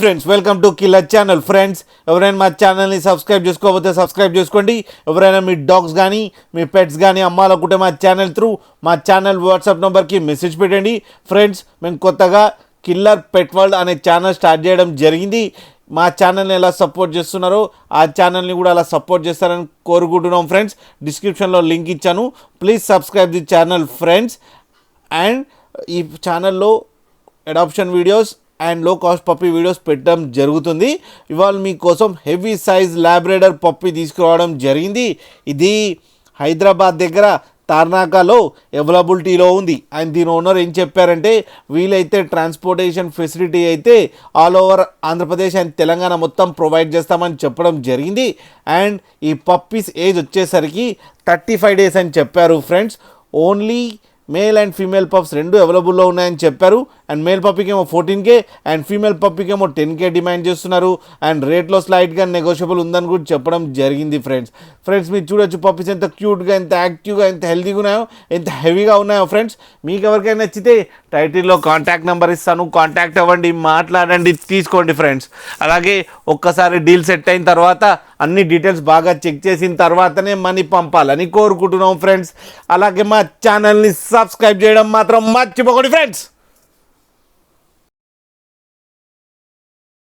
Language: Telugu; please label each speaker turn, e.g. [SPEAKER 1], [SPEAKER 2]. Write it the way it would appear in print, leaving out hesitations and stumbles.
[SPEAKER 1] Friends welcome to killer channel. Friends ఎవరైనా మా ఛానల్ని సబ్స్క్రైబ్ చేసుకోకపోతే సబ్స్క్రైబ్ చేసుకోండి. ఎవరైనా మీ డాగ్స్ కానీ మీ పెట్స్ కానీ అమ్మాలనుకుంటే మా ఛానల్ త్రూ మా ఛానల్ వాట్సాప్ నెంబర్కి మెసేజ్ పెట్టండి. ఫ్రెండ్స్ మేము కొత్తగా కిల్లర్ పెట్ వరల్డ్ అనే ఛానల్ స్టార్ట్ చేయడం జరిగింది. మా ఛానల్ని ఎలా సపోర్ట్ చేస్తున్నారో ఆ ఛానల్ని కూడా అలా సపోర్ట్ చేస్తారని కోరుకుంటున్నాం. ఫ్రెండ్స్ డిస్క్రిప్షన్లో లింక్ ఇచ్చాను, please subscribe the channel friends. And ఈ ఛానల్లో అడాప్షన్ వీడియోస్ అండ్ లో కాస్ట్ పప్పీ వీడియోస్ పెట్టడం జరుగుతుంది. ఇవాళ మీకోసం హెవీ సైజ్ ల్యాబ్రేడర్ పప్పీ తీసుకురావడం జరిగింది. ఇది హైదరాబాద్ దగ్గర తార్నాకాలో అవైలబిలిటీలో ఉంది. అండ్ దీని ఓనర్ ఏం చెప్పారంటే వీలైతే ట్రాన్స్పోర్టేషన్ ఫెసిలిటీ అయితే all over Andhra Pradesh and Telangana మొత్తం ప్రొవైడ్ చేస్తామని చెప్పడం జరిగింది. అండ్ ఈ పప్పీస్ ఏజ్ వచ్చేసరికి 35 days అని చెప్పారు. Friends only male and female pups రెండు అవైలబుల్లో ఉన్నాయని చెప్పారు. అండ్ మేల్ పప్పీకి ఏమో 14K అండ్ ఫీమేల్ పప్పీకి ఏమో 10K డిమాండ్ చేస్తున్నారు. అండ్ రేట్లో స్లైట్గా నెగోషియబుల్ ఉందని కూడా చెప్పడం జరిగింది. ఫ్రెండ్స్ మీరు చూడొచ్చు పప్పీస్ ఎంత క్యూట్గా, ఎంత యాక్టివ్గా, ఎంత హెల్తీగా ఉన్నాయో, ఎంత హెవీగా ఉన్నాయో. ఫ్రెండ్స్ మీకు ఎవరికైనా నచ్చితే టైటిల్లో కాంటాక్ట్ నెంబర్ ఇస్తాను, కాంటాక్ట్ అవ్వండి, మాట్లాడండి, తీసుకోండి. ఫ్రెండ్స్ అలాగే ఒక్కసారి డీల్ సెట్ అయిన తర్వాత అన్ని డీటెయిల్స్ బాగా చెక్ చేసిన తర్వాతనే మనీ పంపాలని కోరుకుంటున్నాం. ఫ్రెండ్స్ అలాగే మా ఛానల్ని సబ్స్క్రైబ్ చేయడం మాత్రం మర్చిపోకండి. ఫ్రెండ్స్